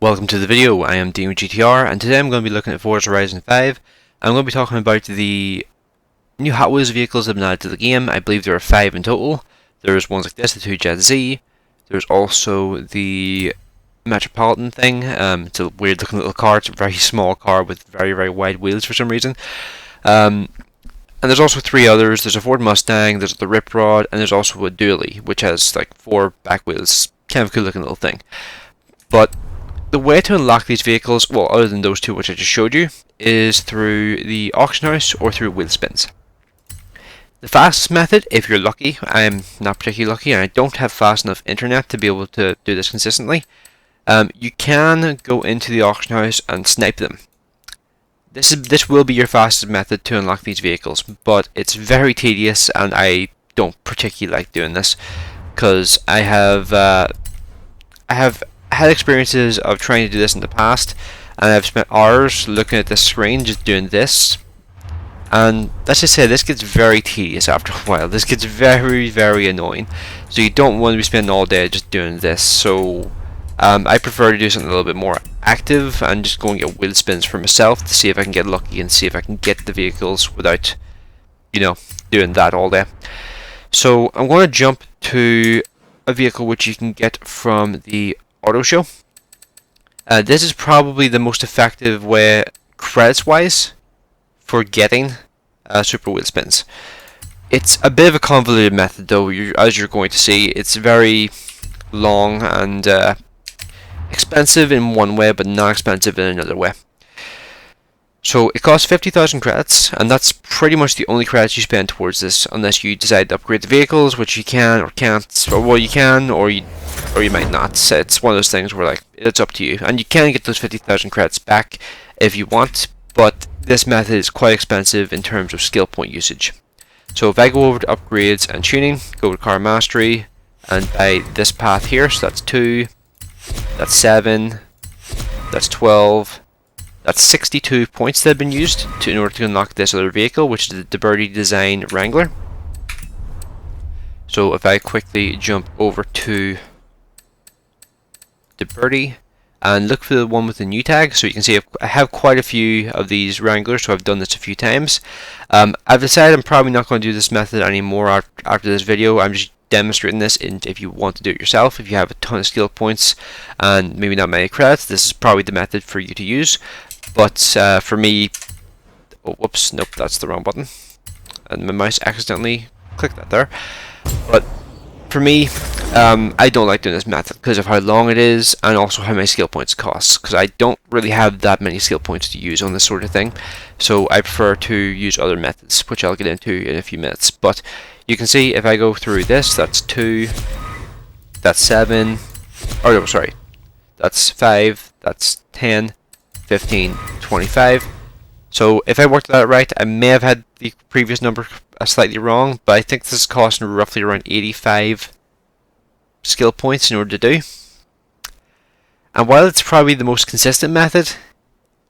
Welcome to the video. I am Dean with GTR, and today I'm going to be looking at Forza Horizon 5. I'm going to be talking about the new Hot Wheels vehicles that have been added to the game. I believe there are 5 in total. There's ones like this, the 2 Jet Z. There's also the Metropolitan thing. It's a weird looking little car. It's a very small car with very wide wheels for some reason. And there's also 3 others. There's a Ford Mustang, there's the Rip Rod, and there's also a Dually, which has like 4 back wheels. Kind of a cool looking little thing. But the way to unlock these vehicles, well, other than those 2 which I just showed you, is through the auction house or through wheelspins. The fastest method, if you're lucky, I'm not particularly lucky and I don't have fast enough internet to be able to do this consistently, you can go into the auction house and snipe them. This will be your fastest method to unlock these vehicles, but it's very tedious and I don't particularly like doing this because I have had experiences of trying to do this in the past, and I've spent hours looking at this screen just doing this, and let's just say this gets very tedious after a while. This gets very annoying, so you don't want to be spending all day just doing this. So I prefer to do something a little bit more active and just go and get wheel spins for myself to see if I can get lucky and see if I can get the vehicles without, you know, doing that all day. So I'm going to jump to a vehicle which you can get from the auto show. This is probably the most effective way, credits wise, for getting super wheel spins. It's a bit of a convoluted method though, as you're going to see. It's very long and expensive in one way, but not expensive in another way. So it costs 50,000 credits, and that's pretty much the only credits you spend towards this, unless you decide to upgrade the vehicles, which you can or can't, or well, you can or you might not. So it's one of those things where like it's up to you, and you can get those 50,000 credits back if you want, but this method is quite expensive in terms of skill point usage. So if I go over to upgrades and tuning, go to car mastery, and buy this path here, so that's 2, that's 7, that's 12. That's 62 points that have been used in order to unlock this other vehicle, which is the Birdie Design Wrangler. So if I quickly jump over to the Birdie and look for the one with the new tag, so you can see I have quite a few of these Wranglers, so I've done this a few times. I've decided I'm probably not going to do this method anymore after this video. I'm just demonstrating this, and if you want to do it yourself, if you have a ton of skill points and maybe not many credits, this is probably the method for you to use. But for me, oh, whoops, nope, that's the wrong button, and my mouse accidentally clicked that there. But for me, I don't like doing this method because of how long it is and also how many skill points it costs, because I don't really have that many skill points to use on this sort of thing. So I prefer to use other methods, which I'll get into in a few minutes. But you can see if I go through this, that's 2, that's 7, oh no, sorry, that's 5, that's 10, 15, 25. So if I worked that out right, I may have had the previous number slightly wrong, but I think this is costing roughly around 85 skill points in order to do. And while it's probably the most consistent method,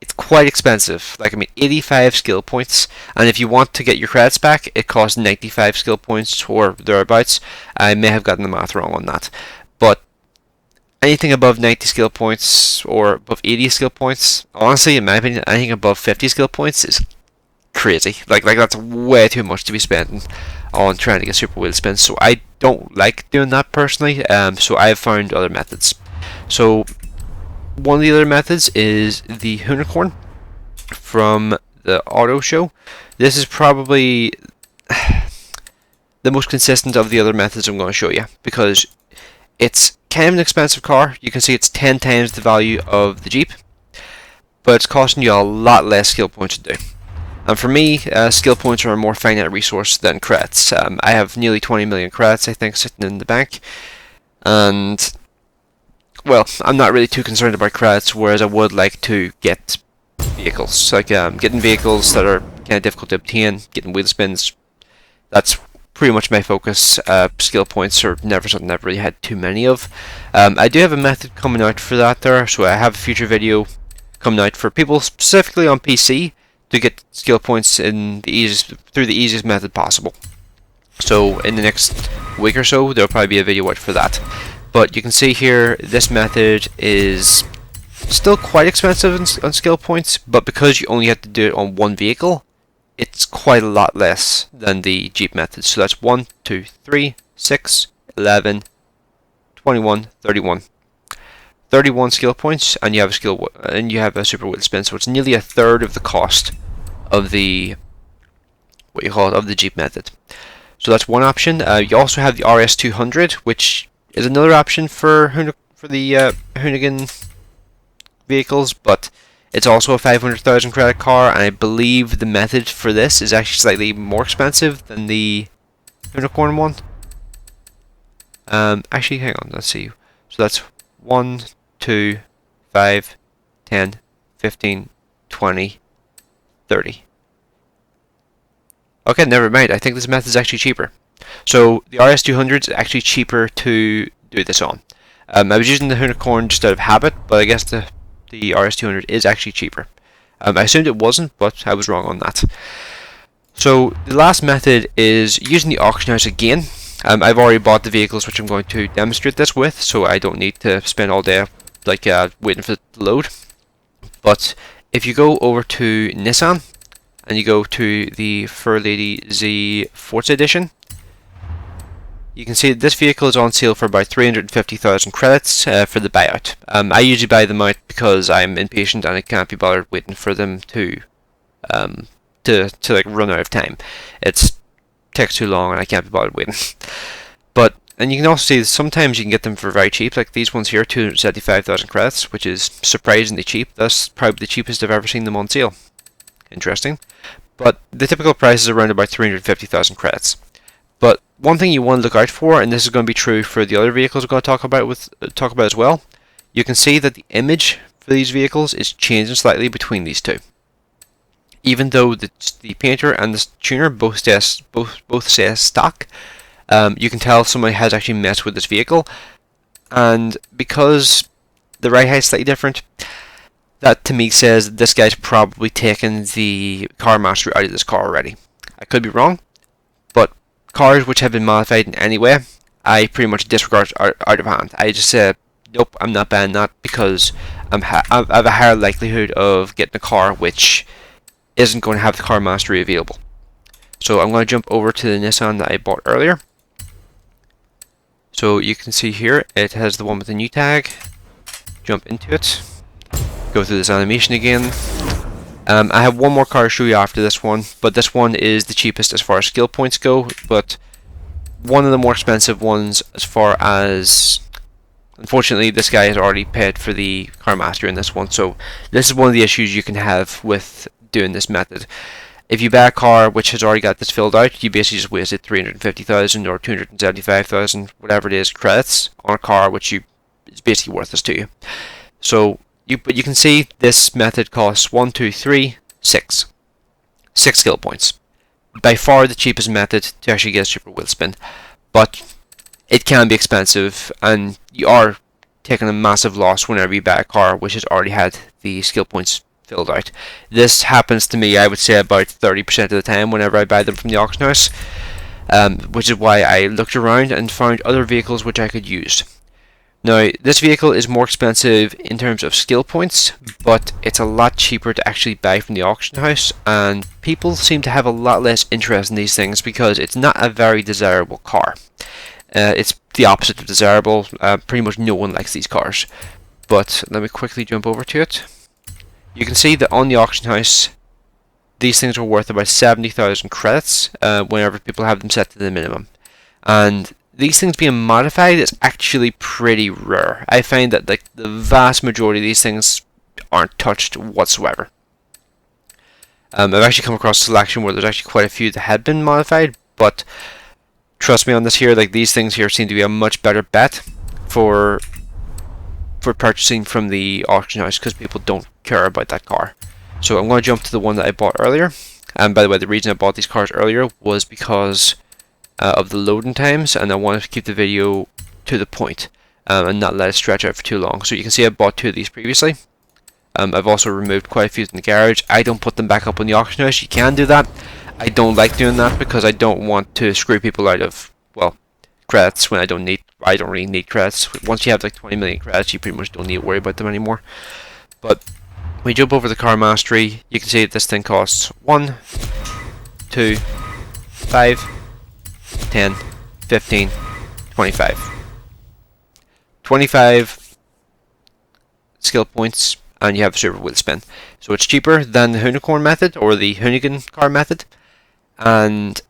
it's quite expensive. Like, I mean, 85 skill points, and if you want to get your credits back, it costs 95 skill points or thereabouts. I may have gotten the math wrong on that, but anything above 90 skill points or above 80 skill points, honestly, in my opinion, anything above 50 skill points is crazy. Like that's way too much to be spending on trying to get super wheel spins. So I don't like doing that personally. So I have found other methods. So one of the other methods is the unicorn from the auto show. This is probably the most consistent of the other methods I'm going to show you, because it's kind of an expensive car. You can see it's 10 times the value of the Jeep, but it's costing you a lot less skill points to do. And for me, skill points are a more finite resource than credits. I have nearly 20 million credits, I think, sitting in the bank, and well, I'm not really too concerned about credits, whereas I would like to get vehicles. Like getting vehicles that are kind of difficult to obtain, getting wheel spins, that's pretty much my focus. Skill points are never something I've really had too many of. I do have a method coming out for that there, so I have a future video coming out for people specifically on PC to get skill points through the easiest method possible. So in the next week or so, there'll probably be a video out for that. But you can see here, this method is still quite expensive on skill points, but because you only have to do it on one vehicle, it's quite a lot less than the Jeep method. So that's 1, 2, 3, 6, 11, 21, 31. 31 skill points, and you have a super wheel spin, so it's nearly a third of the cost of the of the Jeep method. So that's one option. You also have the RS200, which is another option for the Hoonigan vehicles, but it's also a 500,000 credit car, and I believe the method for this is actually slightly more expensive than the unicorn one. Actually, hang on, let's see. So that's 1, 2, 5, 10, 15, 20, 30. Okay, never mind. I think this method is actually cheaper. So the RS200 is actually cheaper to do this on. I was using the unicorn just out of habit, but I guess the RS200 is actually cheaper. I assumed it wasn't, but I was wrong on that. So the last method is using the auction house again. I've already bought the vehicles which I'm going to demonstrate this with, so I don't need to spend all day waiting for it to load. But if you go over to Nissan and you go to the Fairlady Z Forza Edition, you can see that this vehicle is on sale for about 350,000 credits for the buyout. I usually buy them out because I'm impatient and I can't be bothered waiting for them to run out of time. It takes too long and I can't be bothered waiting. And you can also see that sometimes you can get them for very cheap, like these ones here, 275,000 credits, which is surprisingly cheap. That's probably the cheapest I've ever seen them on sale. Interesting. But the typical price is around about 350,000 credits. But one thing you want to look out for, and this is going to be true for the other vehicles we're going to talk about as well, you can see that the image for these vehicles is changing slightly between these two. Even though the painter and the tuner both say stock, you can tell somebody has actually messed with this vehicle, and because the ride height is slightly different, that to me says this guy's probably taken the car mastery out of this car already. I could be wrong, but cars which have been modified in any way, I pretty much disregard out of hand. I just say, nope, I'm not buying that because I have a higher likelihood of getting a car which isn't going to have the car mastery available. So I'm going to jump over to the Nissan that I bought earlier. So you can see here it has the one with the new tag. Jump into it, go through this animation again. I have one more car to show you after this one, but this one is the cheapest as far as skill points go, but one of the more expensive ones as far as, unfortunately, this guy has already paid for the car master in this one. So this is one of the issues you can have with doing this method. If you buy a car which has already got this filled out, you basically just wasted 350,000 or 275,000, whatever it is, credits on a car which is basically worthless to you. So, but you can see this method costs 1, 2, 3, 6 skill points. By far the cheapest method to actually get a super wheel spin, but it can be expensive, and you are taking a massive loss whenever you buy a car which has already had the skill points filled out. This happens to me, I would say, about 30% of the time whenever I buy them from the auction house, which is why I looked around and found other vehicles which I could use. Now, this vehicle is more expensive in terms of skill points, but it's a lot cheaper to actually buy from the auction house, and people seem to have a lot less interest in these things because it's not a very desirable car. It's the opposite of desirable. Pretty much no one likes these cars. But let me quickly jump over to it. You can see that on the auction house, these things are worth about 70,000 credits whenever people have them set to the minimum. And these things being modified is actually pretty rare. I find that the vast majority of these things aren't touched whatsoever. I've actually come across a selection where there's actually quite a few that had been modified, but trust me on this here, like these things here seem to be a much better bet for purchasing from the auction house because people don't care about that car. So I'm going to jump to the one that I bought earlier. And by the way, the reason I bought these cars earlier was because of the loading times, and I wanted to keep the video to the point and not let it stretch out for too long. So you can see I bought two of these previously. I've also removed quite a few in the garage. I don't put them back up on the auction house. You can do that. I don't like doing that because I don't want to screw people out of, well, credits when I don't really need credits. Once you have like 20 million credits, you pretty much don't need to worry about them anymore. But when you jump over the car mastery, you can see that this thing costs 1, 2, 5, 10, 15, 25. 25 skill points, and you have a super wheel spin. So it's cheaper than the unicorn method or the Hoonigan car method, and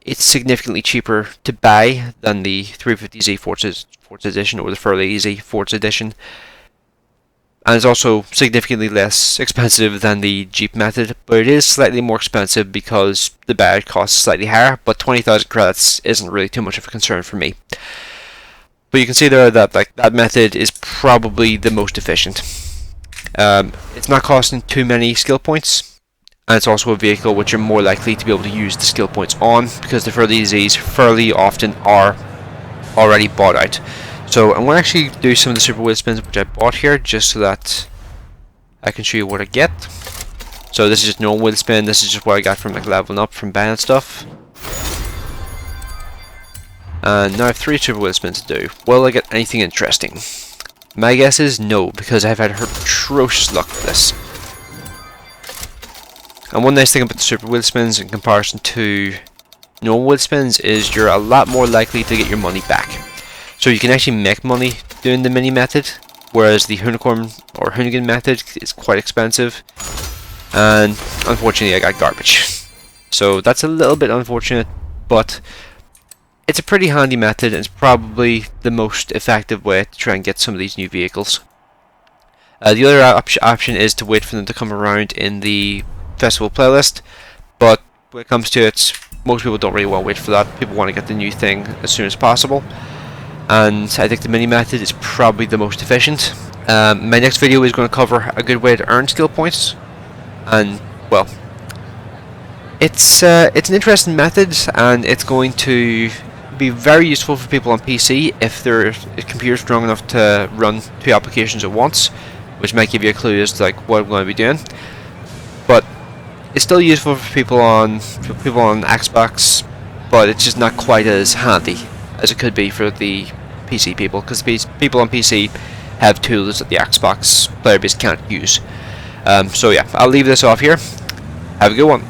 it's significantly cheaper to buy than the 350Z Forza Edition or the Fairly Easy Forza Edition. And it's also significantly less expensive than the Jeep method, but it is slightly more expensive because the badge costs slightly higher, but 20,000 credits isn't really too much of a concern for me. But you can see there that that method is probably the most efficient. It's not costing too many skill points, and it's also a vehicle which you're more likely to be able to use the skill points on, because the Fairly Easies fairly often are already bought out. So I'm going to actually do some of the super wheel spins which I bought here, just so that I can show you what I get. So this is just normal wheel spin. This is just what I got from leveling up from buying stuff. And now I have 3 super wheel spins to do. Will I get anything interesting? My guess is no, because I've had atrocious luck with this. And one nice thing about the super wheel spins in comparison to normal wheel spins is you're a lot more likely to get your money back. So you can actually make money doing the mini method, whereas the unicorn or Hoonigan method is quite expensive, and unfortunately I got garbage. So that's a little bit unfortunate, but it's a pretty handy method, and it's probably the most effective way to try and get some of these new vehicles. The other option is to wait for them to come around in the festival playlist, but when it comes to it, most people don't really want to wait for that. People want to get the new thing as soon as possible, and I think the mini method is probably the most efficient. My next video is going to cover a good way to earn skill points, and well, it's an interesting method, and it's going to be very useful for people on PC if their computer's strong enough to run 2 applications at once, which might give you a clue as to what I'm going to be doing. But it's still useful for people on Xbox, but it's just not quite as handy as it could be for the PC people, because people on PC have tools that the Xbox player base can't use. So yeah, I'll leave this off here. Have a good one.